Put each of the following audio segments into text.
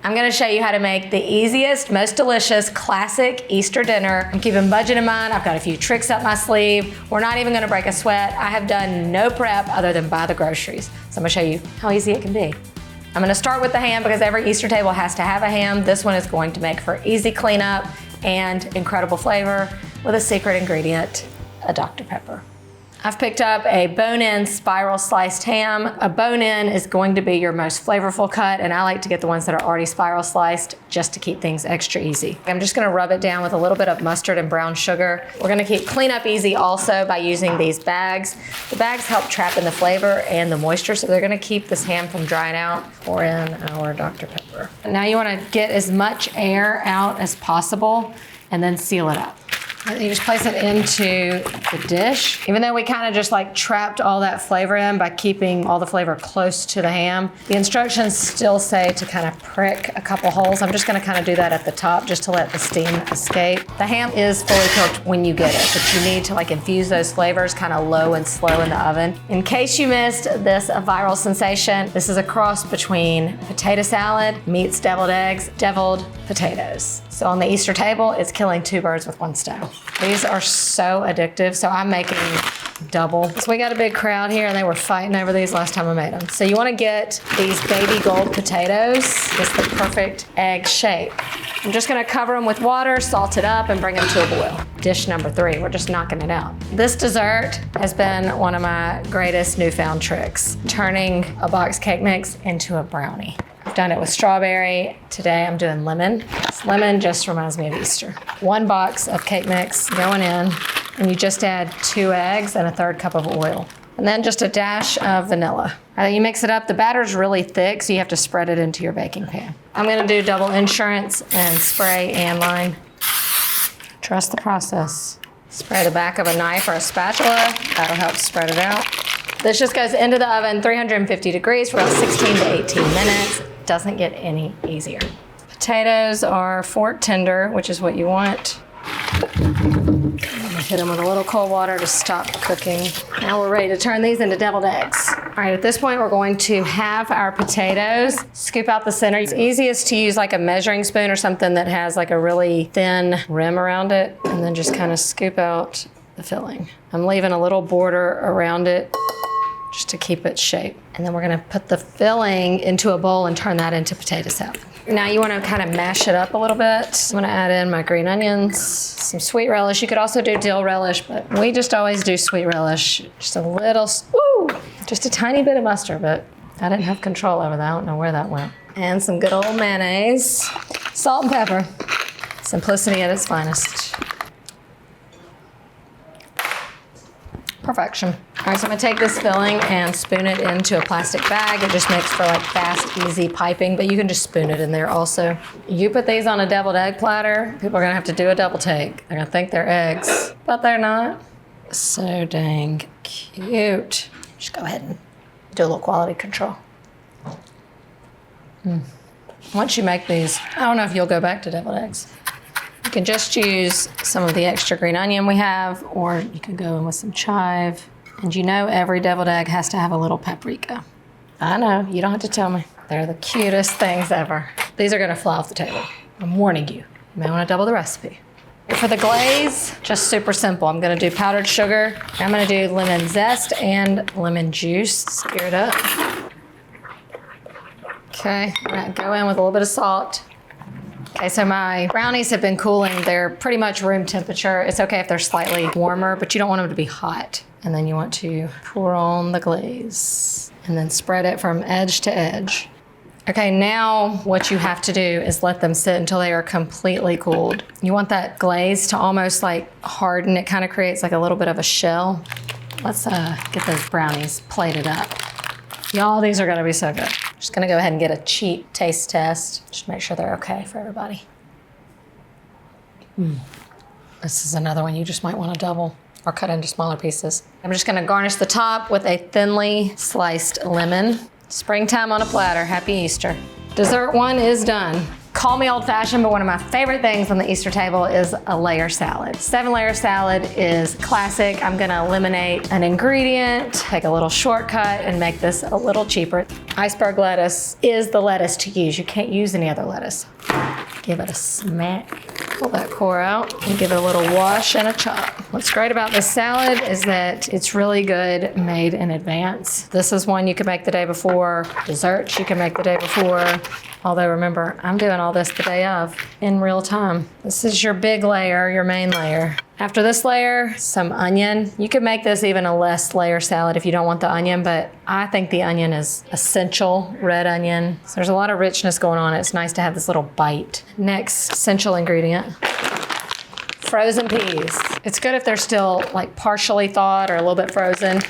I'm gonna show you how to make the easiest, most delicious, classic Easter dinner. I'm keeping budget in mind. I've got a few tricks up my sleeve. We're not even gonna break a sweat. I have done no prep other than buy the groceries. So I'm gonna show you how easy it can be. I'm gonna start with the ham because every Easter table has to have a ham. This one is going to make for easy cleanup and incredible flavor with a secret ingredient, a Dr. Pepper. I've picked up a bone-in spiral sliced ham. A bone-in is going to be your most flavorful cut, and I like to get the ones that are already spiral sliced just to keep things extra easy. I'm just gonna rub it down with a little bit of mustard and brown sugar. We're gonna keep cleanup easy also by using these bags. The bags help trap in the flavor and the moisture, so they're gonna keep this ham from drying out. Pour in our Dr. Pepper. Now you wanna get as much air out as possible and then seal it up. You just place it into the dish. Even though we kind of just like trapped all that flavor in by keeping all the flavor close to the ham, the instructions still say to kind of prick a couple holes. I'm just gonna kind of do that at the top just to let the steam escape. The ham is fully cooked when you get it, but you need to like infuse those flavors kind of low and slow in the oven. In case you missed this viral sensation, this is a cross between potato salad meets deviled eggs, deviled potatoes. So on the Easter table, it's killing two birds with one stone. These are so addictive, so I'm making double. So we got a big crowd here and they were fighting over these last time I made them. So you wanna get these baby gold potatoes, just the perfect egg shape. I'm just gonna cover them with water, salt it up, and bring them to a boil. Dish number 3, we're just knocking it out. This dessert has been one of my greatest newfound tricks, turning a box cake mix into a brownie. I've done it with strawberry. Today I'm doing lemon. This lemon just reminds me of Easter. 1 box of cake mix going in, and you just add 2 eggs and a 1/3 cup of oil. And then just a dash of vanilla. You mix it up. The batter's really thick, so you have to spread it into your baking pan. I'm gonna do double insurance and spray and line. Trust the process. Spray the back of a knife or a spatula. That'll help spread it out. This just goes into the oven, 350 degrees for about 16 to 18 minutes. Doesn't get any easier. Potatoes are fork tender, which is what you want. I'm gonna hit them with a little cold water to stop cooking. Now we're ready to turn these into deviled eggs. All right, at this point, we're going to halve our potatoes, scoop out the center. It's easiest to use like a measuring spoon or something that has like a really thin rim around it, and then just kind of scoop out the filling. I'm leaving a little border around it just to keep its shape. And then we're gonna put the filling into a bowl and turn that into potato salad. Now you wanna kind of mash it up a little bit. I'm gonna add in my green onions, some sweet relish. You could also do dill relish, but we just always do sweet relish. Just a little, just a tiny bit of mustard, but I didn't have control over that. I don't know where that went. And some good old mayonnaise, salt and pepper. Simplicity at its finest. Perfection. All right, so I'm gonna take this filling and spoon it into a plastic bag. It just makes for like fast, easy piping, but you can just spoon it in there also. You put these on a deviled egg platter, people are gonna have to do a double take. They're gonna think they're eggs, but they're not. So dang cute. Just go ahead and do a little quality control. Once you make these, I don't know if you'll go back to deviled eggs. You can just use some of the extra green onion we have, or you can go in with some chive. And you know every deviled egg has to have a little paprika. I know, you don't have to tell me. They're the cutest things ever. These are gonna fly off the table. I'm warning you. You may wanna double the recipe. For the glaze, just super simple. I'm gonna do powdered sugar. I'm gonna do lemon zest and lemon juice. Stir it up. Okay, I'm gonna go in with a little bit of salt. Okay, so my brownies have been cooling. They're pretty much room temperature. It's okay if they're slightly warmer, but you don't want them to be hot. And then you want to pour on the glaze and then spread it from edge to edge. Okay, now what you have to do is let them sit until they are completely cooled. You want that glaze to almost like harden. It kind of creates like a little bit of a shell. Let's get those brownies plated up. Y'all, these are gonna be so good. Just gonna go ahead and get a cheap taste test. Just make sure they're okay for everybody. This is another one you just might wanna double or cut into smaller pieces. I'm just gonna garnish the top with a thinly sliced lemon. Springtime on a platter, happy Easter. Dessert 1 is done. Call me old-fashioned, but one of my favorite things on the Easter table is a layer salad. 7-layer salad is classic. I'm gonna eliminate an ingredient, take a little shortcut, and make this a little cheaper. Iceberg lettuce is the lettuce to use. You can't use any other lettuce. Give it a smack. Pull that core out and give it a little wash and a chop. What's great about this salad is that it's really good made in advance. This is one you can make the day before. Desserts you can make the day before. Although remember, I'm doing all this the day of in real time. This is your big layer, your main layer. After this layer, some onion. You could make this even a less layer salad if you don't want the onion, but I think the onion is essential, red onion. So there's a lot of richness going on. It's nice to have this little bite. Next essential ingredient. Frozen peas. It's good if they're still like partially thawed or a little bit frozen,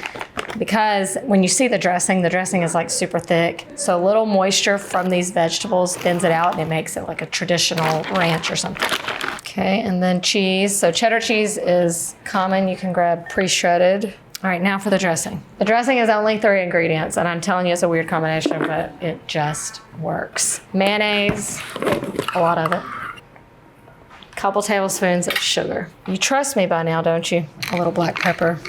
because when you see the dressing is like super thick. So a little moisture from these vegetables thins it out and it makes it like a traditional ranch or something. Okay, and then cheese. So cheddar cheese is common. You can grab pre-shredded. All right, now for the dressing. The dressing is only 3 ingredients, and I'm telling you it's a weird combination, but it just works. Mayonnaise, a lot of it. Couple tablespoons of sugar. You trust me by now, don't you? A little black pepper.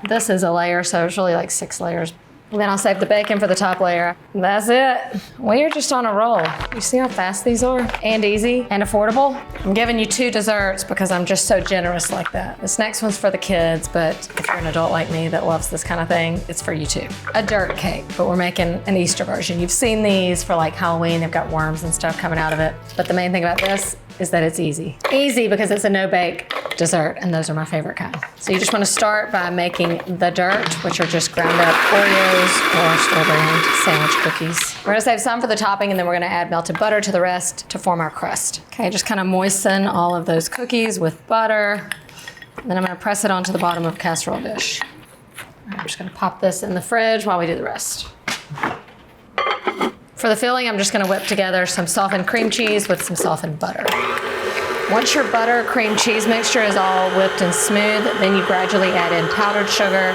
This is a layer, so it's really like 6 layers. And then I'll save the bacon for the top layer. That's it. We are just on a roll. You see how fast these are? And easy and affordable. I'm giving you 2 desserts because I'm just so generous like that. This next one's for the kids, but if you're an adult like me that loves this kind of thing, it's for you too. A dirt cake, but we're making an Easter version. You've seen these for like Halloween. They've got worms and stuff coming out of it. But the main thing about this is that it's easy. Easy because it's a no-bake dessert, and those are my favorite kind. So you just want to start by making the dirt, which are just ground up Oreos or store-brand sandwich cookies. We're gonna save some for the topping, and then we're gonna add melted butter to the rest to form our crust. Okay, just kind of moisten all of those cookies with butter. And then I'm gonna press it onto the bottom of a casserole dish. I'm just gonna pop this in the fridge while we do the rest. For the filling, I'm just gonna whip together some softened cream cheese with some softened butter. Once your butter cream cheese mixture is all whipped and smooth, then you gradually add in powdered sugar.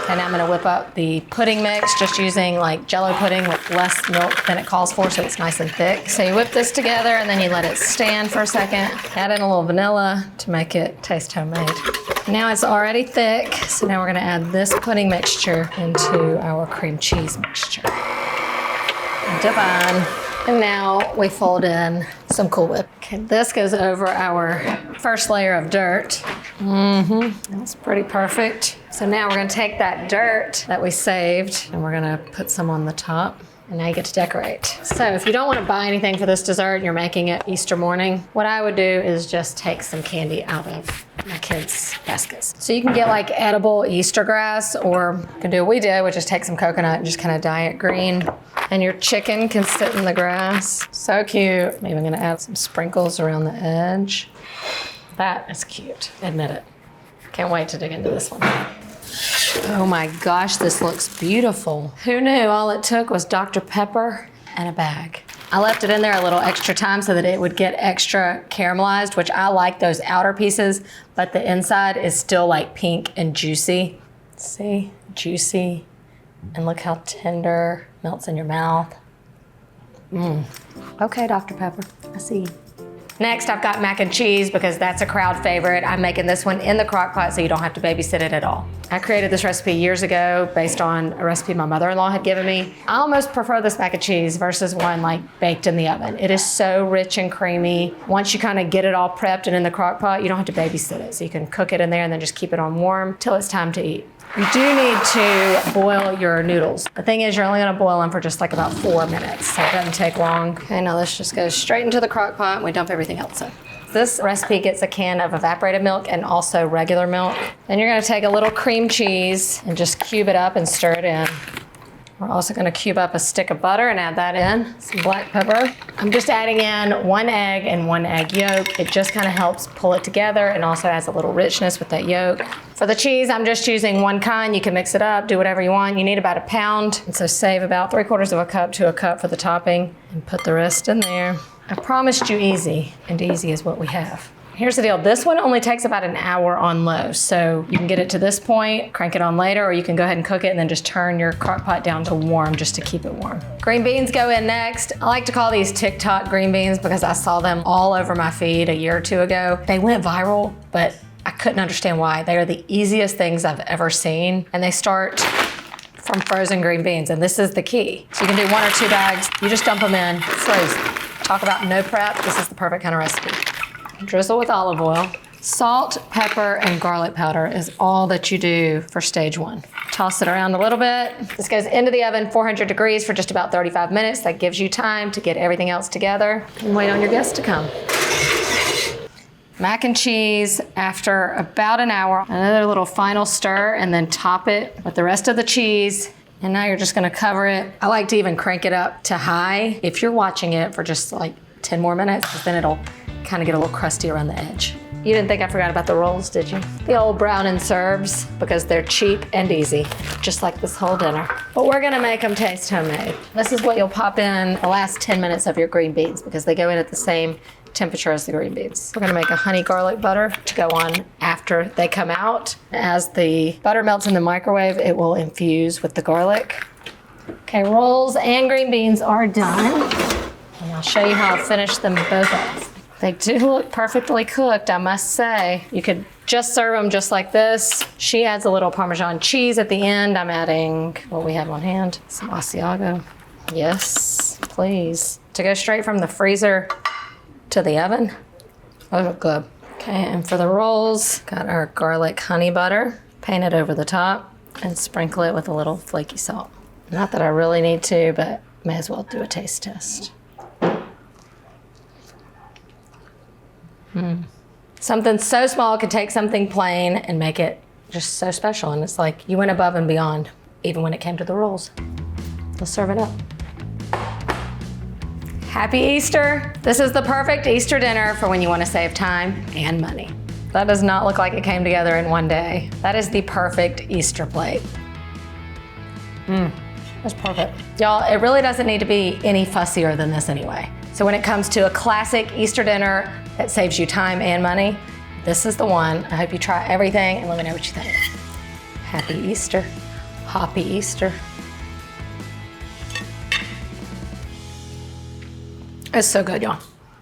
And I'm gonna whip up the pudding mix, just using like Jell-O pudding with less milk than it calls for, so it's nice and thick. So you whip this together and then you let it stand for a second. Add in a little vanilla to make it taste homemade. Now it's already thick, so now we're gonna add this pudding mixture into our cream cheese mixture. Divine. And now we fold in some Cool Whip. Okay, this goes over our first layer of dirt. That's pretty perfect. So now we're gonna take that dirt that we saved and we're gonna put some on the top. And now you get to decorate. So if you don't want to buy anything for this dessert and you're making it Easter morning, what I would do is just take some candy out of my kids' baskets. So you can get like edible Easter grass, or you can do what we did, which is take some coconut and just kind of dye it green. And your chicken can sit in the grass. So cute. Maybe I'm gonna add some sprinkles around the edge. That is cute, admit it. Can't wait to dig into this one. Oh my gosh, this looks beautiful. Who knew all it took was Dr. Pepper and a bag? I left it in there a little extra time so that it would get extra caramelized, which I like those outer pieces, but the inside is still like pink and juicy. See, juicy, and look how tender, melts in your mouth. Okay, Dr. Pepper, I see you. Next, I've got mac and cheese because that's a crowd favorite. I'm making this one in the crock pot so you don't have to babysit it at all. I created this recipe years ago based on a recipe my mother-in-law had given me. I almost prefer this mac and cheese versus one like baked in the oven. It is so rich and creamy. Once you kind of get it all prepped and in the crock pot, you don't have to babysit it. So you can cook it in there and then just keep it on warm till it's time to eat. You do need to boil your noodles. The thing is, you're only gonna boil them for just like about 4 minutes, so it doesn't take long. Okay, now this just goes straight into the crock pot and we dump everything else in. This recipe gets a can of evaporated milk and also regular milk. Then you're gonna take a little cream cheese and just cube it up and stir it in. We're also gonna cube up a stick of butter and add that in, some black pepper. I'm just adding in 1 egg and 1 egg yolk. It just kind of helps pull it together and also adds a little richness with that yolk. For the cheese, I'm just using one kind. You can mix it up, do whatever you want. You need about 1 pound. And so save about 3/4 of a cup to a cup for the topping and put the rest in there. I promised you easy, and easy is what we have. Here's the deal. This one only takes about an hour on low. So you can get it to this point, crank it on later, or you can go ahead and cook it and then just turn your crock pot down to warm just to keep it warm. Green beans go in next. I like to call these TikTok green beans because I saw them all over my feed a year or two ago. They went viral, but I couldn't understand why. They are the easiest things I've ever seen. And they start from frozen green beans, and this is the key. So you can do 1 or 2 bags. You just dump them in, frozen. Talk about no prep. This is the perfect kind of recipe. Drizzle with olive oil. Salt, pepper, and garlic powder is all that you do for stage 1. Toss it around a little bit. This goes into the oven, 400 degrees for just about 35 minutes. That gives you time to get everything else together and wait on your guests to come. Mac and cheese after about an hour. Another little final stir and then top it with the rest of the cheese. And now you're just gonna cover it. I like to even crank it up to high if you're watching it for just like 10 more minutes, because then it'll kind of get a little crusty around the edge. You didn't think I forgot about the rolls, did you? The old brown and serves, because they're cheap and easy, just like this whole dinner. But we're gonna make them taste homemade. This is what you'll pop in the last 10 minutes of your green beans, because they go in at the same temperature as the green beans. We're gonna make a honey garlic butter to go on after they come out. As the butter melts in the microwave, it will infuse with the garlic. Okay, rolls and green beans are done. And I'll show you how I'll finish them both off. They do look perfectly cooked, I must say. You could just serve them just like this. She adds a little Parmesan cheese at the end. I'm adding what we have on hand, some Asiago. Yes, please. To go straight from the freezer to the oven. Those look good. Okay, and for the rolls, got our garlic honey butter. Paint it over the top and sprinkle it with a little flaky salt. Not that I really need to, but may as well do a taste test. Something so small could take something plain and make it just so special. And it's like you went above and beyond, even when it came to the rolls. Let's serve it up. Happy Easter. This is the perfect Easter dinner for when you want to save time and money. That does not look like it came together in one day. That is the perfect Easter plate. That's perfect. Y'all, it really doesn't need to be any fussier than this anyway. So when it comes to a classic Easter dinner that saves you time and money, this is the one. I hope you try everything and let me know what you think. Happy Easter. Happy Easter. It's so good, y'all.